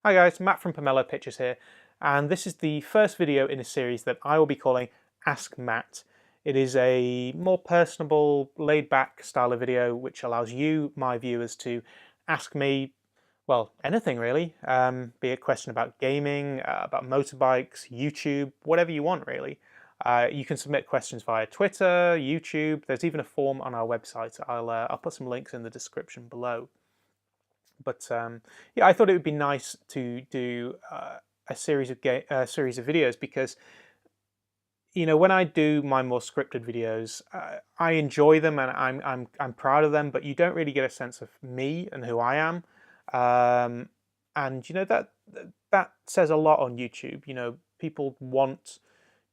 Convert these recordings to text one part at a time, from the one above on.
Hi guys, Matt from Pomelo Pictures here, and this is the first video in a series that I will be calling Ask Matt. It is a more personable, laid-back style of video which allows you, my viewers, to ask me, well, anything really, be it a question about gaming, about motorbikes, YouTube, whatever you want really. You can submit questions via Twitter, YouTube, there's even a form on our website. I'll put some links in the description below. But yeah, I thought it would be nice to do a series of videos because when I do my more scripted videos, I enjoy them and I'm proud of them. But you don't really get a sense of me and who I am, and that says a lot on YouTube. People want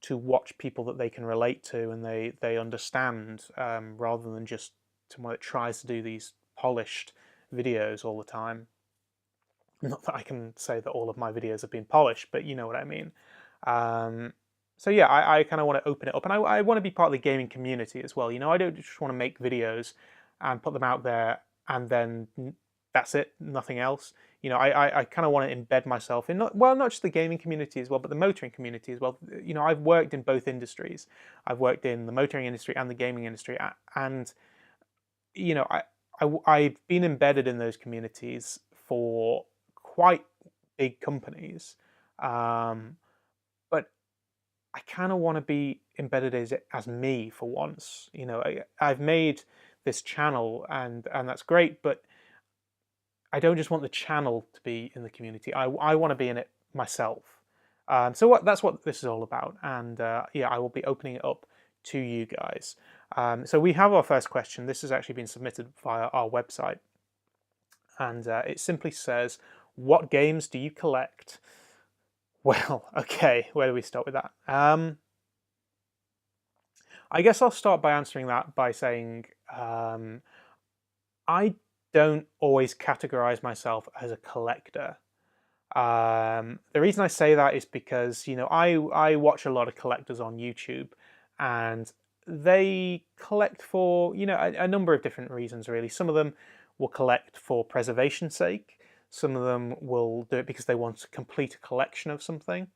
to watch people that they can relate to and they understand, rather than just someone that tries to do these polished videos all the time. Not that I can say that all of my videos have been polished, but you know what I mean. So yeah, I kind of want to open it up, and I want to be part of the gaming community as well. I don't just want to make videos and put them out there and then that's it, nothing else. I kind of want to embed myself in not just the gaming community as well, but the motoring community as well. I've worked in both industries. I've worked in the motoring industry and the gaming industry, and I've been embedded in those communities for quite big companies, but I kind of want to be embedded as me for once. I've made this channel and that's great, but I don't just want the channel to be in the community. I want to be in it myself. So that's what this is all about, and yeah, I will be opening it up to you guys. So we have our first question. This has actually been submitted via our website, and it simply says, "What games do you collect?" Well, okay, where do we start with that? I guess I'll start by answering that by saying I don't always categorize myself as a collector. The reason I say that is because I watch a lot of collectors on YouTube, and they collect for a number of different reasons really. Some of them will collect for preservation's sake. Some of them will do it because they want to complete a collection of something.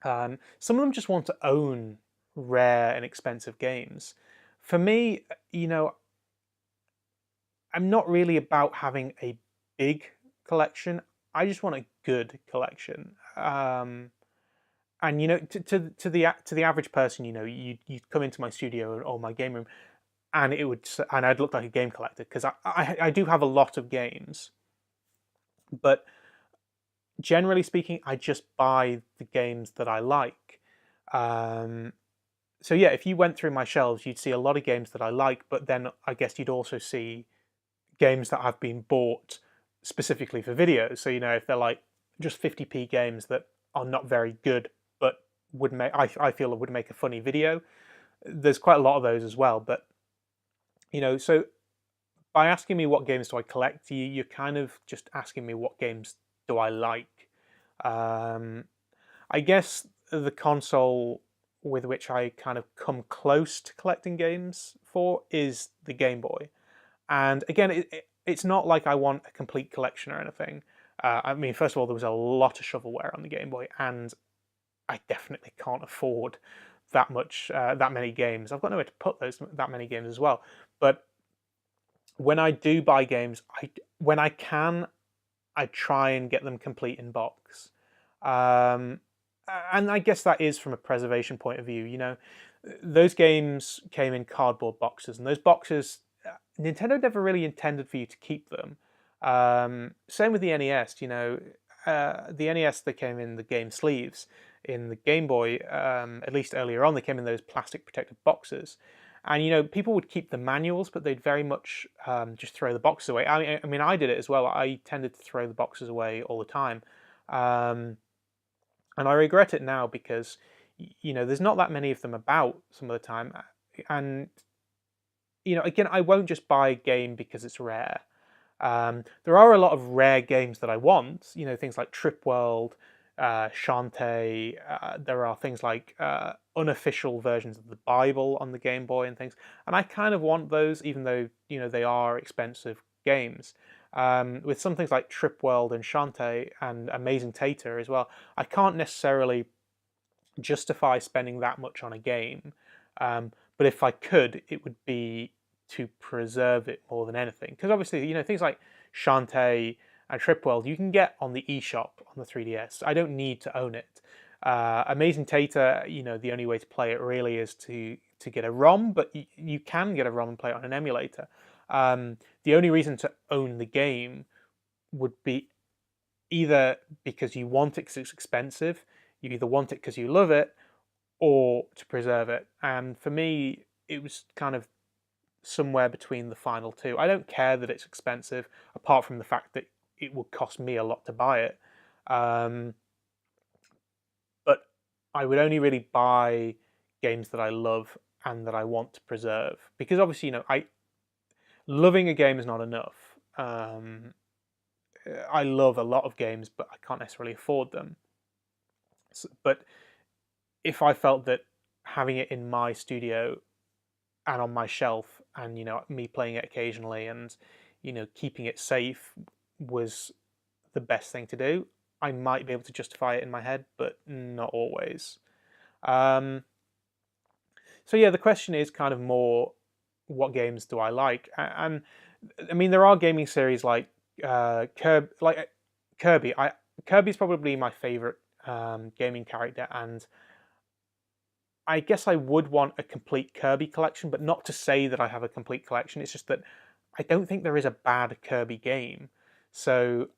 Some of them just want to own rare and expensive games. For me, I'm not really about having a big collection. I just want a good collection. And to the average person, you'd come into my studio or my game room, and I'd look like a game collector because I do have a lot of games, but generally speaking, I just buy the games that I like. So yeah, if you went through my shelves, you'd see a lot of games that I like, but then I guess you'd also see games that have been bought specifically for videos. So if they're like just 50p games that are not very good, but would make I feel it would make a funny video. There's quite a lot of those as well. But so by asking me what games do I collect, you're kind of just asking me what games do I like. I guess the console with which I kind of come close to collecting games for is the Game Boy. And again, it's not like I want a complete collection or anything. I mean, first of all, there was a lot of shovelware on the Game Boy, and I definitely can't afford that many games. I've got nowhere to put that many games as well. But when I do buy games, when I can, I try and get them complete in box. And I guess that is from a preservation point of view. Those games came in cardboard boxes, and those boxes, Nintendo never really intended for you to keep them. Same with the NES. The NES, they came in the game sleeves. In the Game Boy, at least earlier on, they came in those plastic protected boxes. And people would keep the manuals, but they'd very much just throw the boxes away. I mean, I did it as well. I tended to throw the boxes away all the time, and I regret it now because there's not that many of them about some of the time, and again, I won't just buy a game because it's rare. There are a lot of rare games that I want, things like Trip World, Shantae. There are things like unofficial versions of the Bible on the Game Boy and things, and I kind of want those, even though they are expensive games. With some things like Trip World and Shantae and Amazing Tater as well, I can't necessarily justify spending that much on a game. But if I could, it would be to preserve it more than anything. Because obviously, things like Shantae and Trip World you can get on the eShop on the 3DS. I don't need to own it. Amazing Tater, the only way to play it really is to get a ROM, but you can get a ROM and play it on an emulator. The only reason to own the game would be either because you want it because it's expensive, you either want it because you love it, or to preserve it. And for me, it was kind of somewhere between the final two. I don't care that it's expensive, apart from the fact that it would cost me a lot to buy it. But I would only really buy games that I love and that I want to preserve, because obviously, loving a game is not enough. I love a lot of games, but I can't necessarily afford them. But if I felt that having it in my studio and on my shelf, and me playing it occasionally, and keeping it safe was the best thing to do, I might be able to justify it in my head, but not always. So yeah, the question is kind of more, what games do I like? And I mean, there are gaming series like Kirby. Kirby's probably my favorite gaming character, and I guess I would want a complete Kirby collection, but not to say that I have a complete collection. It's just that I don't think there is a bad Kirby game. So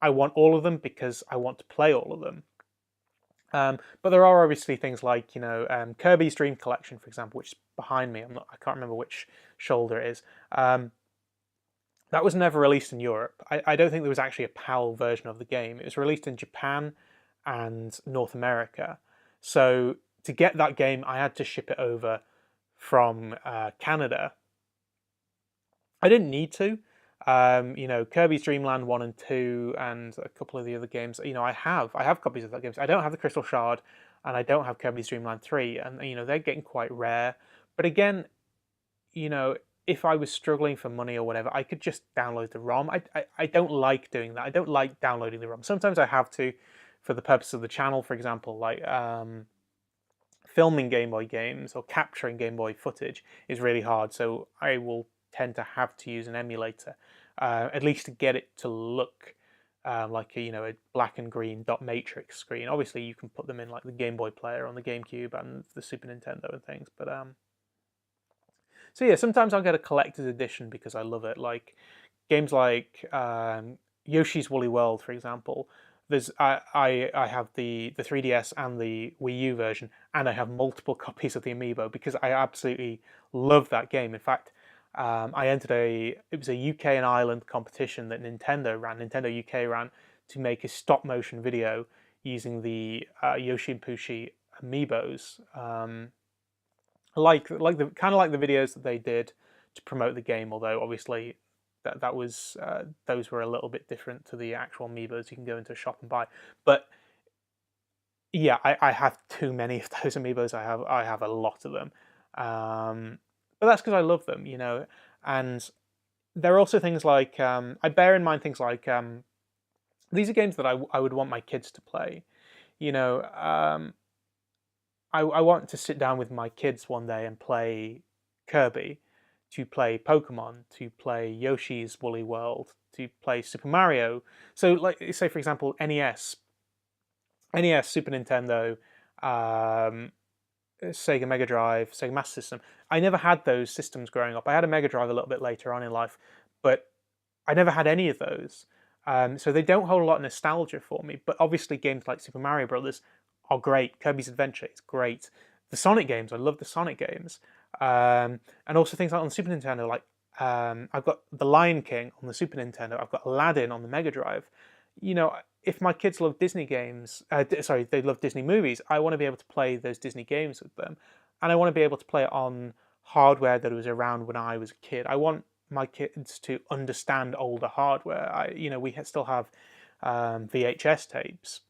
I want all of them because I want to play all of them. But there are obviously things like, Kirby's Dream Collection, for example, which is behind me. I can't remember which shoulder it is. That was never released in Europe. I don't think there was actually a PAL version of the game. It was released in Japan and North America. So to get that game, I had to ship it over from Canada. I didn't need to. Kirby's Dream Land 1 and 2 and a couple of the other games, I have copies of that games. I don't have the Crystal Shard, and I don't have Kirby's Dream Land 3, and they're getting quite rare. But again, if I was struggling for money or whatever, I could just download the ROM. I don't like doing that. I don't like downloading the ROM. Sometimes I have to, for the purpose of the channel, for example, like filming Game Boy games or capturing Game Boy footage is really hard, so I will tend to have to use an emulator, at least to get it to look like a black and green dot matrix screen. Obviously, you can put them in like the Game Boy player on the GameCube and the Super Nintendo and things, but so yeah, sometimes I'll get a collector's edition because I love it, like games like Yoshi's Woolly World, for example. I have the 3DS and the Wii U version, and I have multiple copies of the Amiibo because I absolutely love that game. In fact, I entered it was a UK and Ireland competition that Nintendo UK ran, to make a stop motion video using the Yoshi and Poochie Amiibos. Like the kind of like the videos that they did to promote the game, although obviously that was those were a little bit different to the actual Amiibos you can go into a shop and buy. But yeah, I have too many of those Amiibos. I have a lot of them, but that's because I love them, And there are also things like I bear in mind things like these are games that I would want my kids to play. I want to sit down with my kids one day and play Kirby, to play Pokemon, to play Yoshi's Woolly World, to play Super Mario. So, like, say for example, NES, Super Nintendo, Sega Mega Drive, Sega Master System. I never had those systems growing up. I had a Mega Drive a little bit later on in life, but I never had any of those. So they don't hold a lot of nostalgia for me. But obviously, games like Super Mario Brothers are great. Kirby's Adventure is great. The Sonic games, I love the Sonic games. And also things like on the Super Nintendo, like I've got The Lion King on the Super Nintendo. I've got Aladdin on the Mega Drive. If my kids love Disney games, they love Disney movies, I want to be able to play those Disney games with them. And I want to be able to play it on hardware that was around when I was a kid. I want my kids to understand older hardware. We still have VHS tapes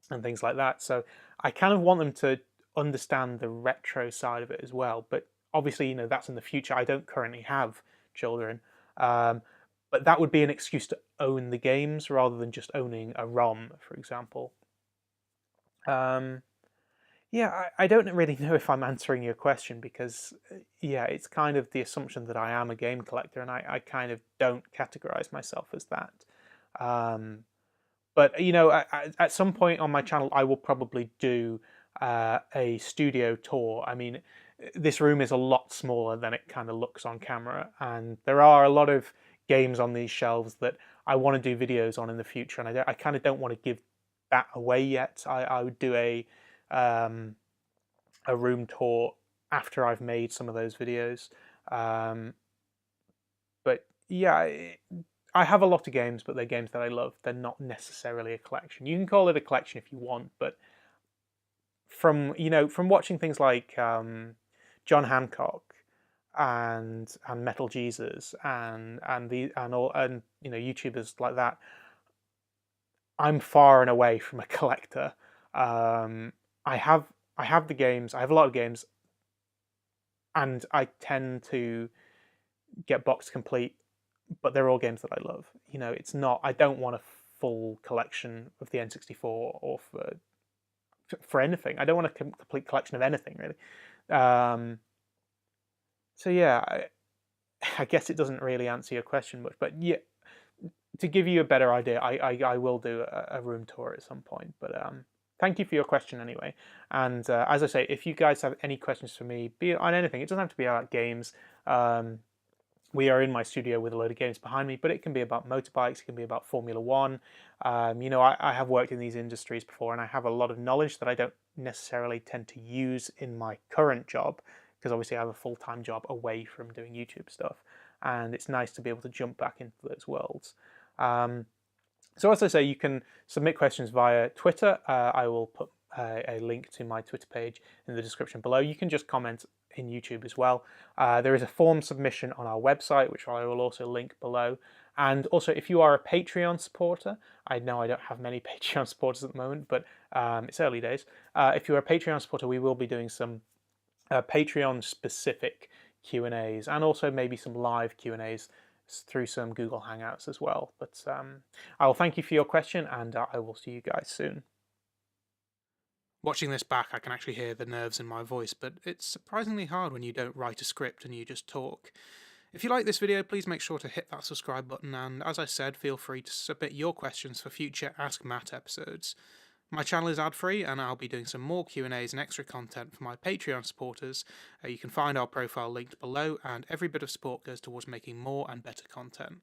and things like that. So I kind of want them to understand the retro side of it as well. But obviously, that's in the future. I don't currently have children. but that would be an excuse to own the games rather than just owning a ROM, for example. Yeah, I don't really know if I'm answering your question because, yeah, it's kind of the assumption that I am a game collector, and I kind of don't categorize myself as that. Um, but you know, at some point on my channel, I will probably do a studio tour. I mean, this room is a lot smaller than it kind of looks on camera, and there are a lot of games on these shelves that I want to do videos on in the future, and I kind of don't want to give that away yet. I would do um, a room tour after I've made some of those videos. Um, but yeah, I have a lot of games, but they're games that I love. They're not necessarily a collection. You can call it a collection if you want, but from watching things like John Hancock and Metal Jesus and YouTubers like that, I'm far and away from a collector. Um, I have I have the games. I have a lot of games, and I tend to get box complete, but they're all games that I love. You know, it's not. I don't want a full collection of the N64 or for anything. I don't want a complete collection of anything really. So yeah, I guess it doesn't really answer your question much, but yeah, to give you a better idea, I will do a room tour at some point. But thank you for your question anyway. And as I say, if you guys have any questions for me, be it on anything, it doesn't have to be about games. We are in my studio with a load of games behind me, but it can be about motorbikes, it can be about Formula One. I have worked in these industries before, and I have a lot of knowledge that I don't necessarily tend to use in my current job, because obviously I have a full-time job away from doing YouTube stuff, and it's nice to be able to jump back into those worlds. So as I say, you can submit questions via Twitter. I will put a link to my Twitter page in the description below. You can just comment in YouTube as well. There is a form submission on our website, which I will also link below. And also, if you are a Patreon supporter, I know I don't have many Patreon supporters at the moment, but it's early days. If you're a Patreon supporter, we will be doing some Patreon-specific Q&As and also maybe some live Q&As through some Google Hangouts as well. But I will thank you for your question, and I will see you guys soon. Watching this back, I can actually hear the nerves in my voice, but it's surprisingly hard when you don't write a script and you just talk. If you like this video, please make sure to hit that subscribe button, and as I said, feel free to submit your questions for future Ask Matt episodes. My channel is ad-free, and I'll be doing some more Q&As and extra content for my Patreon supporters. You can find our profile linked below, and every bit of support goes towards making more and better content.